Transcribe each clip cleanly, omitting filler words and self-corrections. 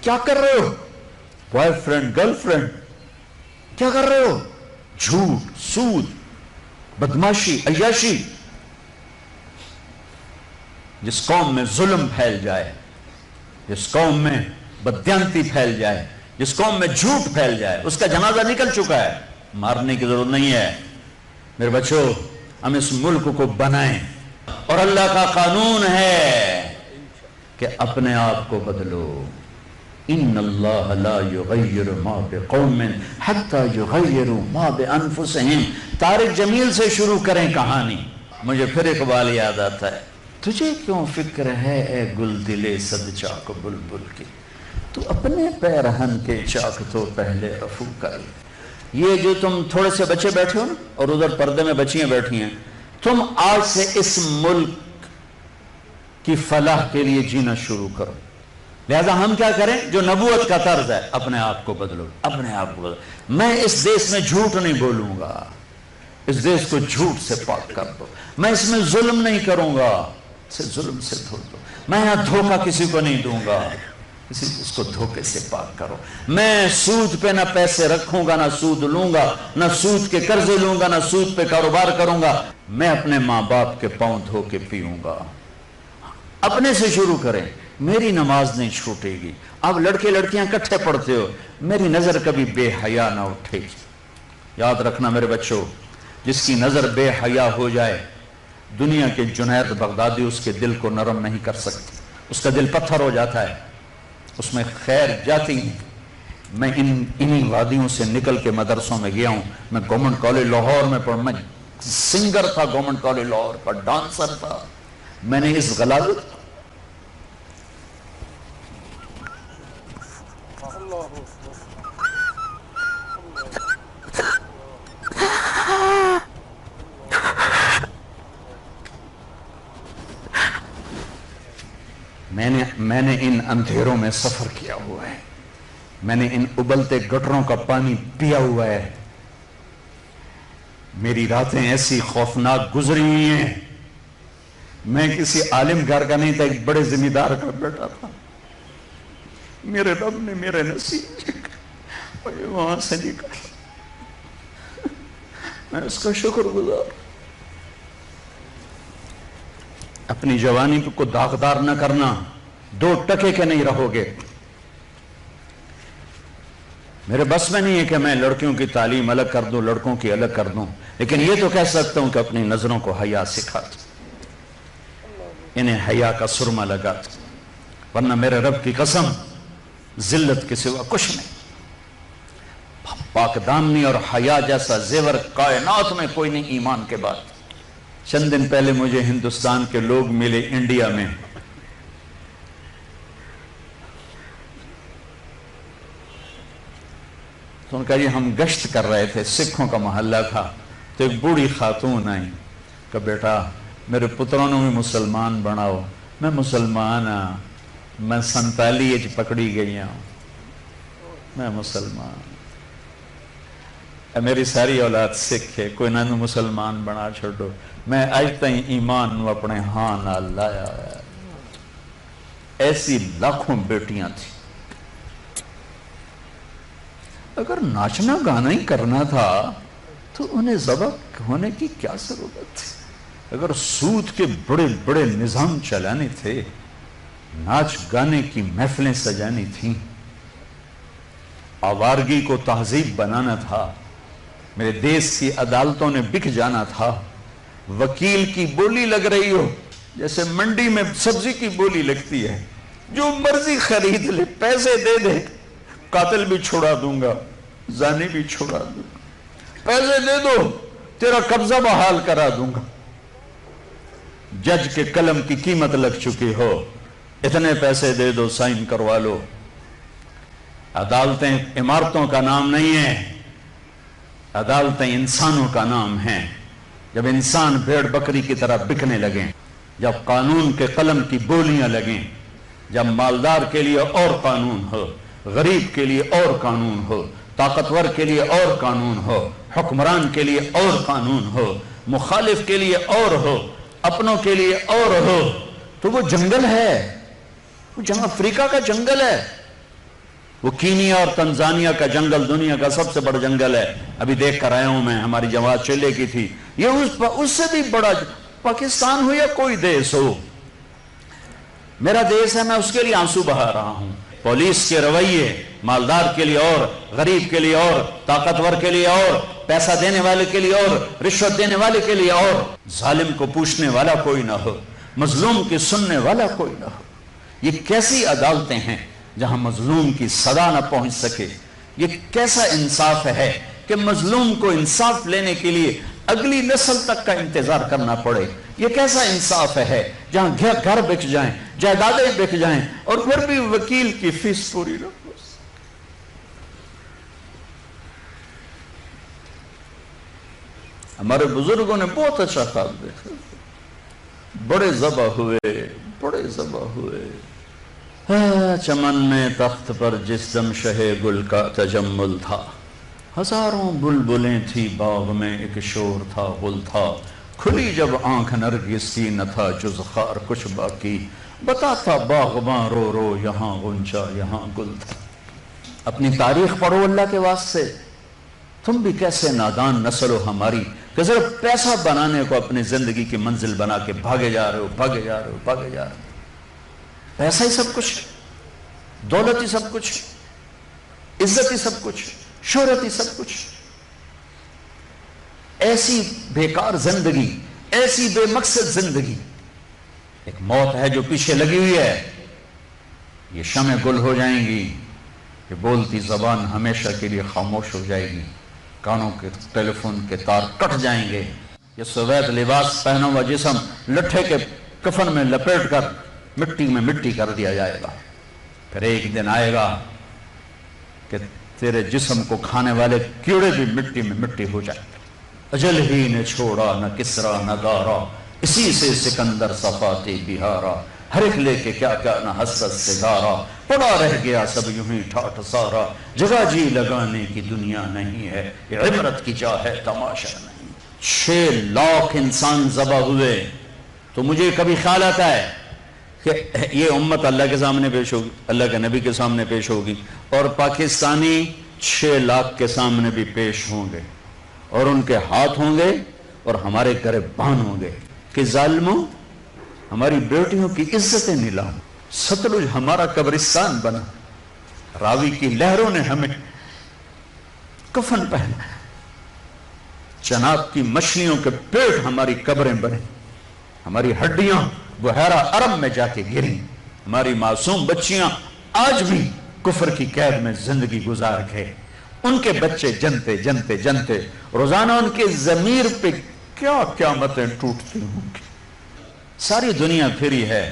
क्या कर रहे हो? बॉयफ्रेंड गर्लफ्रेंड, क्या कर रहे हो? झूठ, सूद, बदमाशी, अय्याशी। जिस कौम में जुल्म फैल जाए, जिस कौम में बदयांती फैल जाए, जिस कौम में झूठ फैल जाए, उसका जनाजा निकल चुका है, मारने की जरूरत नहीं है। मेरे बच्चों, हम इस मुल्क को बनाएं, और अल्लाह का कानून है कि अपने आप को बदलो। इन्नल्लाह ला युगय्यिरु मा बिक़ौमिन हत्ता युगय्यिरु मा बिअनफुसिहिम। तारिक जमील से शुरू करें कहानी। मुझे फिर इकबाल याद आता है, तुझे क्यों फिक्र है ए गुल दिले सद चाक बुलबुल की, तू अपने पैरहन के चाक तो पहले रफू कर। ये जो तुम थोड़े से बच्चे बैठे हो ना, और उधर पर्दे में बच्चियां बैठी हैं, तुम आज से इस मुल्क की फलाह के लिए जीना शुरू करो। लिहाजा हम क्या करें? जो नबूवत का तर्ज है, अपने आप को बदलो, अपने आप को बदलो। मैं इस देश में झूठ नहीं बोलूंगा, इस देश को झूठ से पाक कर दो। मैं इसमें जुल्म नहीं करूंगा, इसे जुल्म से धो दो। मैं यहां धोखा किसी को नहीं दूंगा, किसी इसको धोखे से पाक करो। मैं सूद पे ना पैसे रखूंगा, ना सूद लूंगा, ना सूद के कर्जे लूंगा, ना सूद पे कारोबार करूंगा। मैं अपने माँ बाप के पांव धो के पीऊंगा। अपने से शुरू करें। मेरी नमाज नहीं छूटेगी। अब लड़के लड़कियां इकट्ठे पढ़ते हो, मेरी नजर कभी बेहया ना उठेगी। याद रखना मेरे बच्चों, जिसकी नजर बेहया हो जाए, दुनिया के जुनैद बगदादी उसके दिल को नरम नहीं कर सकती, उसका दिल पत्थर हो जाता है, उसमें खैर जाती है। मैं इन्हीं वादियों से निकल के मदरसों में गया हूं। मैं गवर्नमेंट कॉलेज लाहौर में पढ़, मैं सिंगर था गवर्नमेंट कॉलेज लाहौर पर, डांसर था। मैंने इस गलाजत मैंने इन अंधेरों में सफर किया हुआ है, मैंने इन उबलते गटरों का पानी पिया हुआ है। मेरी रातें ऐसी खौफनाक गुजरी हुई हैं। मैं किसी आलिम घर का नहीं था, एक बड़े जिम्मेदार का बेटा था। मेरे रब ने मेरे नसीब वहां से निकाला, मैं उसका शुक्रगुजार। अपनी जवानी को दागदार न करना, 2 टके के नहीं रहोगे। मेरे बस में नहीं है कि मैं लड़कियों की तालीम अलग कर दूं, लड़कों की अलग कर दूं, लेकिन यह तो कह सकता हूं कि अपनी नजरों को हया सिखा दूं, इन्हें हया का सुरमा लगा दूं। वरना मेरे रब की कसम, जिल्लत के सिवा कुछ नहीं। पाकदामनी और हया जैसा जेवर कायनात में कोई नहीं ईमान के बाद। चंद दिन पहले मुझे हिंदुस्तान के लोग मिले इंडिया में। तो उनका ये हम गश्त कर रहे थे, सिखों का मोहल्ला था, तो एक बूढ़ी खातून आई कि बेटा मेरे पुत्रों ने भी मुसलमान बनाओ। मैं मुसलमान हाँ, मैं 47 पकड़ी गई हूं, मैं मुसलमान। मेरी सारी औलाद सिख है, कोई ना मुसलमान बना छोड़ो। मैं आज तक ईमान अपने हाँ ना लाया है। ऐसी लाखों बेटियां थी। अगर नाचना गाना ही करना था तो उन्हें ज़बह होने की क्या जरूरत थी? अगर सूद के बड़े बड़े निजाम चलाने थे, नाच गाने की महफिलें सजानी थी, आवारगी को तहजीब बनाना था, मेरे देश की अदालतों ने बिक जाना था, वकील की बोली लग रही हो जैसे मंडी में सब्जी की बोली लगती है, जो मर्जी खरीद ले, पैसे दे दे, कातिल भी छुड़ा दूंगा, जानी भी छुड़ा दूंगा, पैसे दे दो तेरा कब्जा बहाल करा दूंगा। जज के कलम की कीमत लग चुकी हो, इतने पैसे दे दो, साइन करवा लो। अदालतें इमारतों का नाम नहीं है, अदालतें इंसानों का नाम है। जब इंसान भेड़ बकरी की तरह बिकने लगे, जब कानून के कलम की बोलियां लगें, जब मालदार के लिए और कानून हो, गरीब के लिए और कानून हो, ताकतवर के लिए और कानून हो, हुक्मरान के लिए और कानून हो, मुखालिफ के लिए और हो, अपनों के लिए और हो, तो वो जंगल है, वो जहां अफ्रीका का जंगल है। وہ کینیا اور تنزانیہ کا جنگل دنیا کا سب سے بڑا جنگل ہے، ابھی دیکھ کر آیا ہوں میں، ہماری جماعت چلے کی تھی، یہ اس سے بھی بڑا پاکستان ہو یا کوئی دیس ہو، میرا دیس ہے، میں اس کے لیے آنسو بہا رہا ہوں۔ پولیس کے رویے مالدار کے لیے اور، غریب کے لیے اور، طاقتور کے لیے اور، پیسہ دینے والے کے لیے اور، رشوت دینے والے کے لیے اور، ظالم کو پوچھنے والا کوئی نہ ہو، مظلوم کی سننے والا کوئی نہ ہو۔ یہ کیسی عدالتیں ہیں جہاں مظلوم کی صدا نہ پہنچ سکے؟ یہ کیسا انصاف ہے کہ مظلوم کو انصاف لینے کے لیے اگلی نسل تک کا انتظار کرنا پڑے؟ یہ کیسا انصاف ہے جہاں گھر بک جائیں، جائیدادیں بک جائیں اور پھر بھی وکیل کی فیس پوری نہ ہو؟ ہمارے بزرگوں نے بہت اچھا خواب دیکھا، بڑے ذبح ہوئے، چمن میں تخت پر جس دم شہ گل کا تجمل تھا، ہزاروں بلبلیں تھی باغ میں، ایک شور تھا غل تھا، کھلی جب آنکھ نرگس کی نہ تھا جز خار کچھ باقی، بتاتا باغباں رو رو یہاں غنچہ یہاں گل تھا۔ اپنی تاریخ پڑھو اللہ کے واسطے، تم بھی کیسے نادان نسل ہو ہماری کہ صرف پیسہ بنانے کو اپنی زندگی کی منزل بنا کے بھاگے جا رہے ہو۔ پیسہ ہی سب کچھ، دولت ہی سب کچھ، عزت ہی سب کچھ، شہرت ہی سب کچھ۔ ایسی بیکار زندگی، ایسی بے مقصد زندگی۔ ایک موت ہے جو پیچھے لگی ہوئی ہے، یہ شمع گل ہو جائیں گی، یہ بولتی زبان ہمیشہ کے لیے خاموش ہو جائے گی، کانوں کے ٹیلی فون کے تار کٹ جائیں گے، یہ سوید لباس پہنا ہوا جسم لٹھے کے کفن میں لپیٹ کر مٹی میں مٹی کر دیا جائے گا۔ پھر ایک دن آئے گا کہ تیرے جسم کو کھانے والے کیڑے بھی مٹی میں مٹی ہو جائیں گے۔ اجل ہی نے چھوڑا نہ کسرا نہ دارا، اسی سے سکندر صفاتی بہارا، ہر ایک لے کے کیا کیا نہ حسرت سے دارا، پڑا رہ گیا سب یوں ہی ٹھاٹھ سارا، جگہ جی لگانے کی دنیا نہیں ہے، یہ عبرت کی جا ہے تماشا نہیں۔ 6 لاکھ انسان ذبح ہوئے، تو مجھے کبھی خیال آتا ہے کہ یہ امت اللہ کے سامنے پیش ہوگی، اللہ کے نبی کے سامنے پیش ہوگی، اور پاکستانی 6 لاکھ کے سامنے بھی پیش ہوں گے، اور ان کے ہاتھ ہوں گے اور ہمارے گریبان ہوں گے کہ ظالموں ہماری بیٹیوں کی عزتیں نیلام، ستلج ہمارا قبرستان بنا، راوی کی لہروں نے ہمیں کفن پہنا، چناب کی مچھلیوں کے پیٹ ہماری قبریں بنے، ہماری ہڈیاں بحیرہ عرب میں جا کے گریں، ہماری معصوم بچیاں آج بھی کفر کی قید میں زندگی گزار گئے، ان کے بچے جنتے جنتے جنتے روزانہ ان کے ضمیر پہ کیا قیامتیں ٹوٹتی ہوں گی۔ ساری دنیا پھری ہے،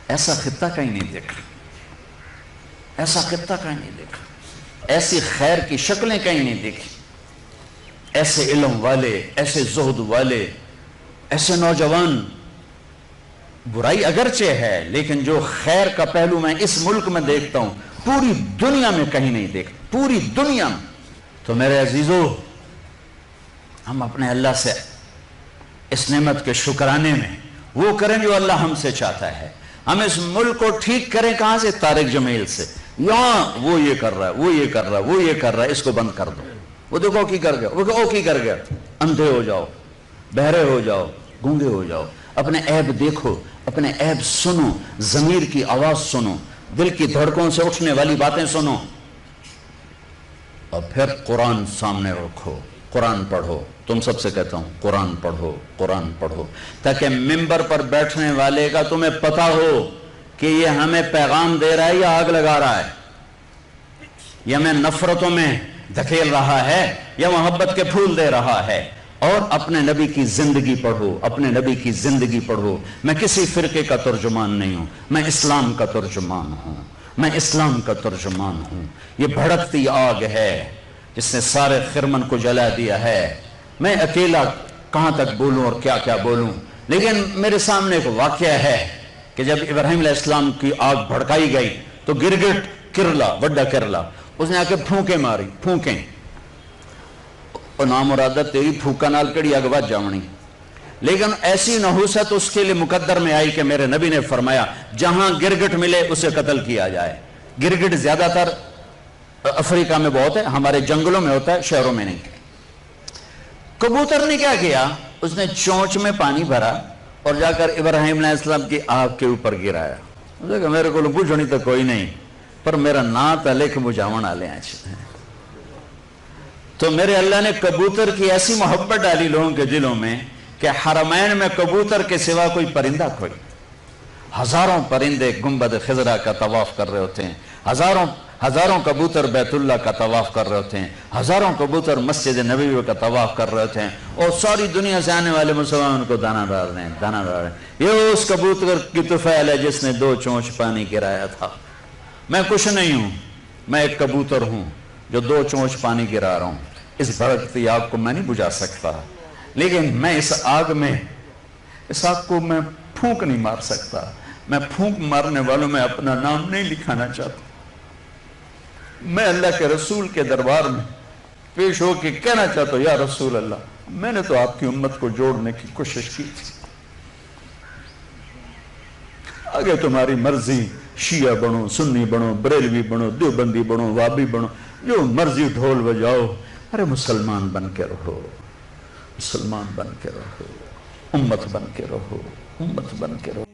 ایسا خطہ کہیں نہیں دیکھا، ایسا خطہ کہیں نہیں دیکھا، ایسی خیر کی شکلیں کہیں نہیں دیکھی، ایسے علم والے، ایسے زہد والے، ایسے نوجوان۔ برائی اگرچہ ہے لیکن جو خیر کا پہلو میں اس ملک میں دیکھتا ہوں پوری دنیا میں کہیں نہیں دیکھتا، پوری دنیا میں۔ تو میرے عزیزو، ہم اپنے اللہ سے اس نعمت کے شکرانے میں وہ کریں جو اللہ ہم سے چاہتا ہے۔ ہم اس ملک کو ٹھیک کریں کہاں سے؟ طارق جمیل سے۔ یہاں وہ یہ کر رہا ہے، وہ یہ کر رہا ہے، وہ یہ کر رہا ہے، اس کو بند کر دو۔ وہ دیکھو کی کر گیا، وہ کی کر گیا۔ اندھے ہو جاؤ، بہرے ہو جاؤ، گونگے ہو جاؤ، اپنے عیب دیکھو، اپنے عیب سنو، ضمیر کی آواز سنو، دل کی دھڑکوں سے اٹھنے والی باتیں سنو، اور پھر قرآن سامنے رکھو، قرآن پڑھو۔ تم سب سے کہتا ہوں قرآن پڑھو، قرآن پڑھو، تاکہ ممبر پر بیٹھنے والے کا تمہیں پتا ہو کہ یہ ہمیں پیغام دے رہا ہے یا آگ لگا رہا ہے، یہ ہمیں نفرتوں میں دھکیل رہا ہے یا محبت کے پھول دے رہا ہے۔ اور اپنے نبی کی زندگی پڑھو، اپنے نبی کی زندگی پڑھو۔ میں کسی فرقے کا ترجمان نہیں ہوں، میں اسلام کا ترجمان ہوں، میں اسلام کا ترجمان ہوں۔ یہ بھڑکتی آگ ہے جس نے سارے خرمن کو جلا دیا ہے۔ میں اکیلا کہاں تک بولوں اور کیا کیا بولوں، لیکن میرے سامنے ایک واقعہ ہے کہ جب ابراہیم علیہ السلام کی آگ بھڑکائی گئی تو گرگٹ کرلا، وڈا کرلا، اس نے آ کے پھونکیں ماری، پھونکیں، اور نامرادہ تیری پھوکا نال کڑی اگ بچ جاونی۔ لیکن ایسی نحوست اس کے لیے مقدر میں آئی کہ میرے نبی نے فرمایا جہاں گرگٹ ملے اسے قتل کیا جائے۔ گرگٹ زیادہ تر अफ्रीका में बहुत है, हमारे जंगलों में होता है, शहरों में नहीं। कबूतर ने क्या किया, उसने चोंच में पानी भरा और जाकर इब्राहिम अलैहिस्सलाम की आग के ऊपर गिराया। उसने कहा मेरे को बुझनी तो कोई नहीं, पर मेरा ना तो लिख बुझावन वाले हैं। तो मेरे अल्लाह ने कबूतर की ऐसी मोहब्बत डाली लोगों के दिलों में कि हरमैन में कबूतर के सिवा कोई परिंदा कोई, हजारों परिंदे गुंबद खिजरा का तवाफ कर रहे होते हैं, हजारों कबूतर बैतुल्ला का तवाफ कर रहे होते हैं, हजारों कबूतर मस्जिद नबवी का तवाफ कर रहे होते हैं, और सारी दुनिया से आने वाले मुसलमान उनको दाना डाल रहे हैं, दाना डाल रहे हैं। ये उस कबूतर की तुफैल है जिसने 2 चोंच पानी गिराया था। मैं कुछ नहीं हूं, मैं एक कबूतर हूं जो 2 चोंच पानी गिरा रहा हूं। इस भड़कती आग को मैं नहीं बुझा सकता, लेकिन मैं इस आग को मैं फूंक नहीं मार सकता। मैं फूंक मारने वालों में अपना नाम नहीं लिखाना चाहता। मैं अल्लाह के रसूल के दरबार में पेश होकर कहना चाहता हूं, या रसूल अल्लाह, मैंने तो आपकी उम्मत को जोड़ने की कोशिश की थी, आगे तुम्हारी मर्जी, शिया बनो, सुन्नी बनो, बरेलवी बनो, देवबंदी बनो, वाबी बनो, जो मर्जी ढोल बजाओ, अरे मुसलमान बन के रहो, मुसलमान बन के रहो, उम्मत बन के रहो, उम्मत बन के रहो।